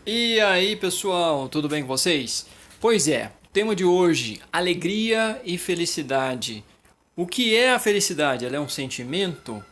E aí, pessoal, tudo bem com vocês? Pois é, tema de hoje: alegria e felicidade. O que é a felicidade? Ela é um sentimento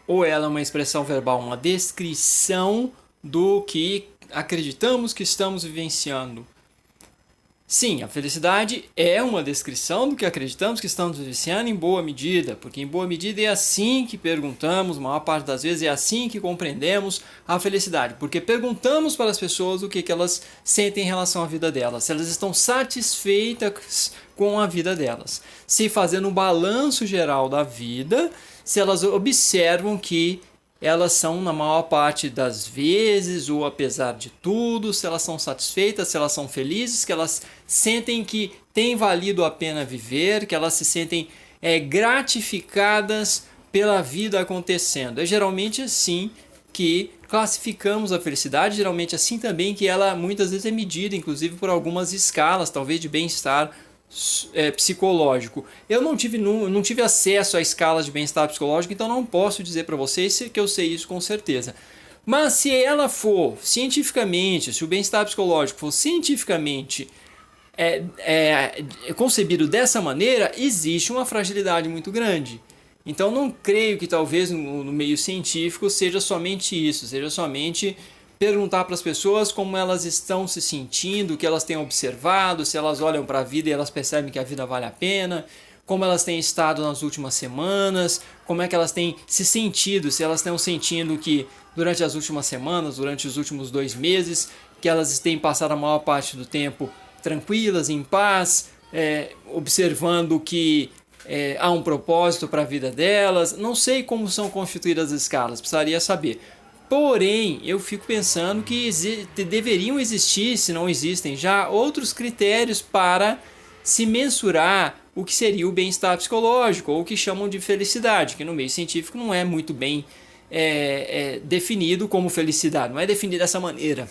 ou ela é uma expressão verbal, uma descrição do que acreditamos que estamos vivenciando? Sim, a felicidade é uma descrição do que acreditamos que estamos vivenciando em boa medida, porque em boa medida é assim que perguntamos, a maior parte das vezes é assim que compreendemos a felicidade, porque perguntamos para as pessoas o que elas sentem em relação à vida delas, se elas estão satisfeitas com a vida delas, se fazendo um balanço geral da vida, se elas observam que elas são na maior parte das vezes, ou apesar de tudo, se elas são satisfeitas, se elas são felizes, que elas sentem que tem valido a pena viver, que elas se sentem gratificadas pela vida acontecendo. É geralmente assim que classificamos a felicidade, geralmente assim também que ela muitas vezes é medida, inclusive por algumas escalas, talvez de bem-estar psicológico. Eu não tive acesso a escalas de bem-estar psicológico, então não posso dizer para vocês que eu sei isso com certeza. Mas se ela for cientificamente, se o bem-estar psicológico for cientificamente concebido dessa maneira, existe uma fragilidade muito grande. Então não creio que talvez no meio científico seja somente isso, seja somente perguntar para as pessoas como elas estão se sentindo, o que elas têm observado, se elas olham para a vida e elas percebem que a vida vale a pena, como elas têm estado nas últimas semanas, como é que elas têm se sentido, se elas estão sentindo que durante as últimas semanas, durante os últimos 2 meses, que elas têm passado a maior parte do tempo tranquilas, em paz, observando que há um propósito para a vida delas. Não sei como são constituídas as escalas, precisaria saber. Porém, eu fico pensando que deveriam existir, se não existem já, outros critérios para se mensurar o que seria o bem-estar psicológico, ou o que chamam de felicidade, que no meio científico não é muito bem definido como felicidade, não é definido dessa maneira.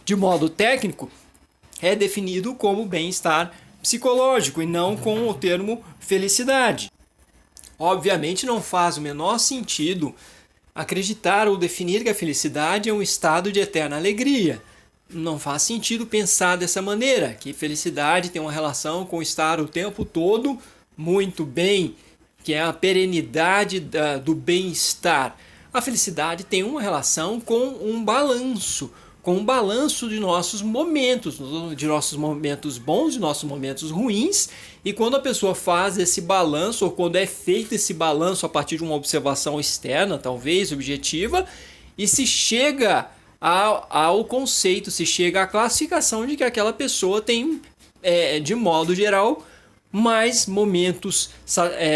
De modo técnico, é definido como bem-estar psicológico e não com o termo felicidade. Obviamente não faz o menor sentido acreditar ou definir que a felicidade é um estado de eterna alegria. Não faz sentido pensar dessa maneira, que felicidade tem uma relação com estar o tempo todo muito bem, que é a perenidade do bem-estar. A felicidade tem uma relação com um balanço de nossos momentos bons, de nossos momentos ruins, e quando a pessoa faz esse balanço, ou quando é feito esse balanço a partir de uma observação externa, talvez objetiva, e se chega ao conceito, se chega à classificação de que aquela pessoa tem, de modo geral, mais momentos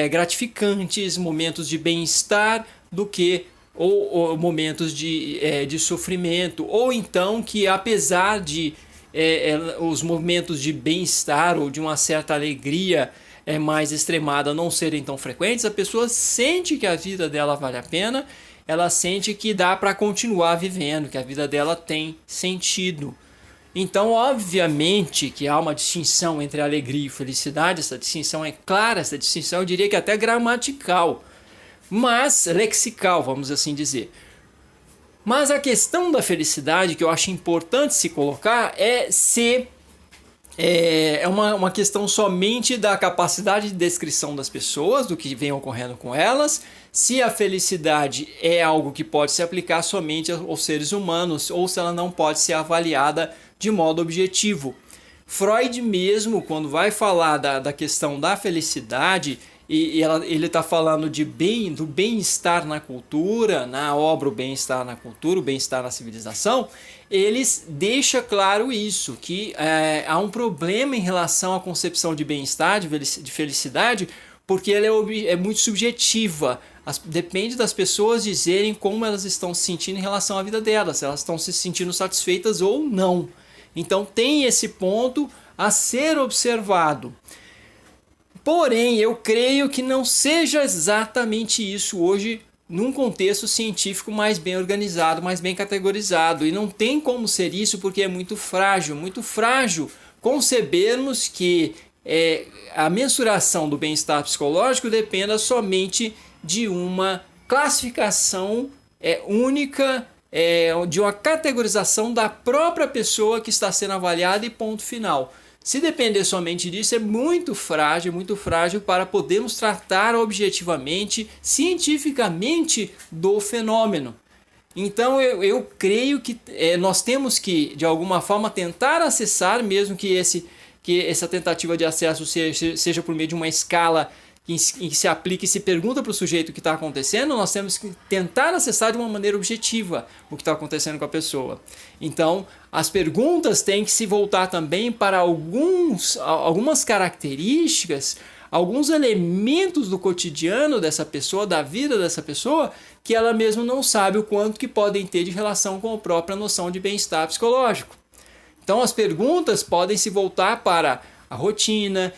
gratificantes, momentos de bem-estar do que ou momentos de sofrimento, ou então que apesar de os momentos de bem-estar ou de uma certa alegria mais extremada não serem tão frequentes, a pessoa sente que a vida dela vale a pena, ela sente que dá para continuar vivendo, que a vida dela tem sentido. Então, obviamente que há uma distinção entre alegria e felicidade, essa distinção é clara, essa distinção eu diria que até gramatical, mas lexical, vamos assim dizer. Mas a questão da felicidade que eu acho importante se colocar é se uma questão somente da capacidade de descrição das pessoas, do que vem ocorrendo com elas, se a felicidade é algo que pode se aplicar somente aos seres humanos ou se ela não pode ser avaliada de modo objetivo. Freud mesmo, quando vai falar da questão da felicidade, ele está falando do bem-estar na cultura, na obra O Bem-Estar na Cultura, O Bem-Estar na Civilização, eles deixa claro isso, que há um problema em relação à concepção de bem-estar, de felicidade, porque ela é muito subjetiva. Depende das pessoas dizerem como elas estão se sentindo em relação à vida delas, se elas estão se sentindo satisfeitas ou não. Então tem esse ponto a ser observado. Porém, eu creio que não seja exatamente isso hoje num contexto científico mais bem organizado, mais bem categorizado. E não tem como ser isso porque é muito frágil concebermos que a mensuração do bem-estar psicológico dependa somente de uma classificação única de uma categorização da própria pessoa que está sendo avaliada e ponto final. Se depender somente disso, é muito frágil para podermos tratar objetivamente, cientificamente do fenômeno. Então eu creio que nós temos que, de alguma forma, tentar acessar, mesmo que essa tentativa de acesso seja por meio de uma escala em que se aplica e se pergunta para o sujeito o que está acontecendo, nós temos que tentar acessar de uma maneira objetiva o que está acontecendo com a pessoa. Então, as perguntas têm que se voltar também para algumas características, alguns elementos do cotidiano dessa pessoa, da vida dessa pessoa, que ela mesma não sabe o quanto que podem ter de relação com a própria noção de bem-estar psicológico. Então, as perguntas podem se voltar para a rotina,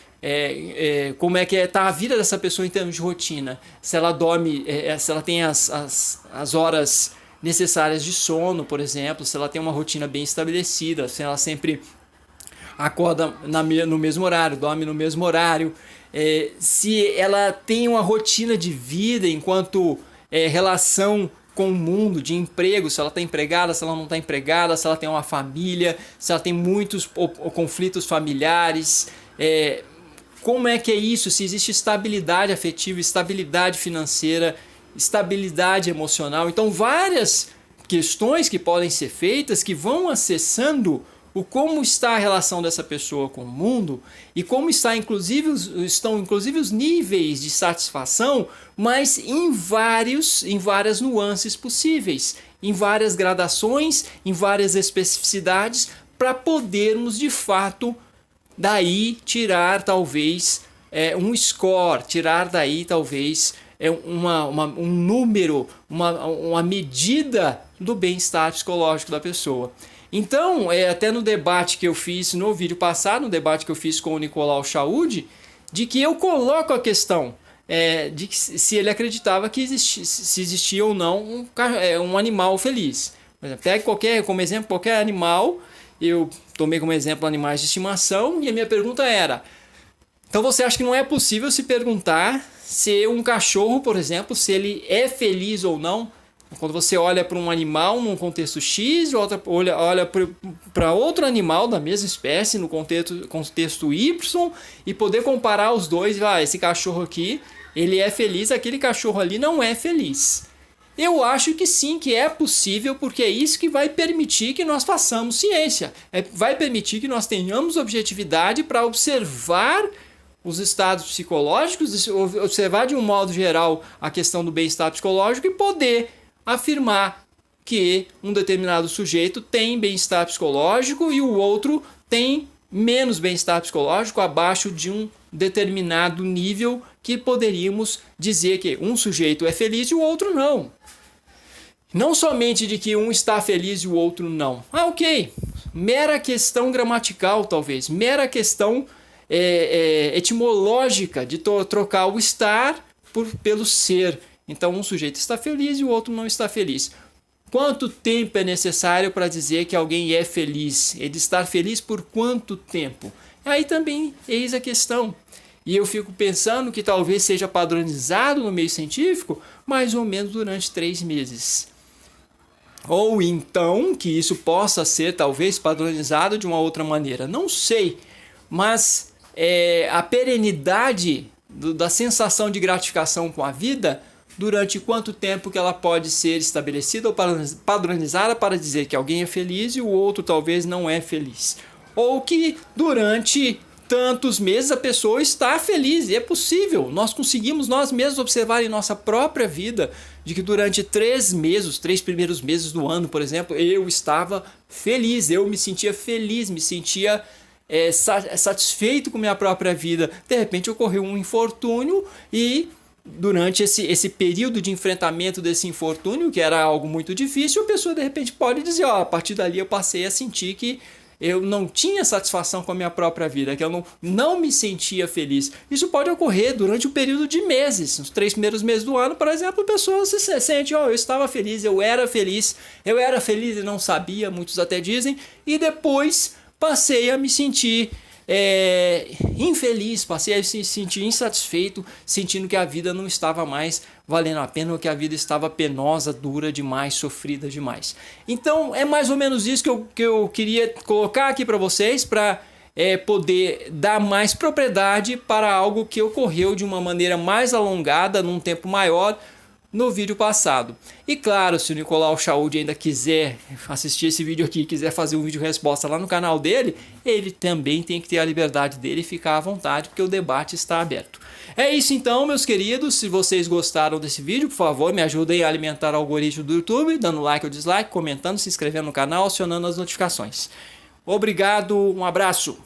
como é que está a vida dessa pessoa em termos de rotina, se ela dorme, se ela tem as horas necessárias de sono, por exemplo, se ela tem uma rotina bem estabelecida, se ela sempre acorda no mesmo horário, dorme no mesmo horário, se ela tem uma rotina de vida enquanto relação com o mundo, de emprego, se ela está empregada, se ela não está empregada, se ela tem uma família, se ela tem muitos conflitos familiares, como é que é isso, se existe estabilidade afetiva, estabilidade financeira, estabilidade emocional. Então, várias questões que podem ser feitas que vão acessando como está a relação dessa pessoa com o mundo e como estão inclusive os níveis de satisfação, mas em várias nuances possíveis, em várias gradações, em várias especificidades, para podermos de fato daí tirar talvez um score, tirar daí talvez um número, uma medida do bem-estar psicológico da pessoa. Então, até no debate que eu fiz no vídeo passado, no debate que eu fiz com o Nicolau Chaud, de que eu coloco a questão de que se ele acreditava que se existia ou não um animal feliz. Por exemplo, pegue como exemplo qualquer animal, eu tomei como exemplo animais de estimação, e a minha pergunta era: então você acha que não é possível se perguntar se um cachorro, por exemplo, se ele é feliz ou não? Quando você olha para um animal num contexto X, olha para outro animal da mesma espécie no contexto Y, e poder comparar os dois, esse cachorro aqui, ele é feliz, aquele cachorro ali não é feliz. Eu acho que sim, que é possível, porque é isso que vai permitir que nós façamos ciência. Vai permitir que nós tenhamos objetividade para observar os estados psicológicos, observar de um modo geral a questão do bem-estar psicológico e poder afirmar que um determinado sujeito tem bem-estar psicológico e o outro tem menos bem-estar psicológico, abaixo de um determinado nível que poderíamos dizer que um sujeito é feliz e o outro não. Não somente de que um está feliz e o outro não. Ok, mera questão gramatical talvez, mera questão etimológica de trocar o estar pelo ser. Então um sujeito está feliz e o outro não está feliz. Quanto tempo é necessário para dizer que alguém é feliz? Ele estar feliz por quanto tempo? Aí também eis a questão. E eu fico pensando que talvez seja padronizado no meio científico mais ou menos durante 3 meses. Ou então que isso possa ser talvez padronizado de uma outra maneira. Não sei, mas a perenidade da sensação de gratificação com a vida, durante quanto tempo que ela pode ser estabelecida ou padronizada para dizer que alguém é feliz e o outro talvez não é feliz. Ou que durante tantos meses a pessoa está feliz, e é possível. Nós conseguimos nós mesmos observar em nossa própria vida de que durante 3 meses, os 3 primeiros meses do ano, por exemplo, eu estava feliz, eu me sentia feliz, me sentia satisfeito com minha própria vida. De repente ocorreu um infortúnio e durante esse período de enfrentamento desse infortúnio, que era algo muito difícil, a pessoa de repente pode dizer, a partir dali eu passei a sentir que eu não tinha satisfação com a minha própria vida, que eu não me sentia feliz. Isso pode ocorrer durante um período de meses. Nos 3 primeiros meses do ano, por exemplo, a pessoa se sente, eu estava feliz, eu era feliz e não sabia, muitos até dizem, e depois passei a me sentir infeliz, passei a se sentir insatisfeito, sentindo que a vida não estava mais valendo a pena ou que a vida estava penosa, dura demais, sofrida demais. Então é mais ou menos isso que eu queria colocar aqui para vocês, para poder dar mais propriedade para algo que ocorreu de uma maneira mais alongada, num tempo maior, no vídeo passado. E claro, se o Nicolau Chaud ainda quiser assistir esse vídeo aqui, quiser fazer um vídeo resposta lá no canal dele, ele também tem que ter a liberdade dele e ficar à vontade, porque o debate está aberto. É isso então, meus queridos. Se vocês gostaram desse vídeo, por favor, me ajudem a alimentar o algoritmo do YouTube, dando like ou dislike, comentando, se inscrevendo no canal, acionando as notificações. Obrigado, um abraço!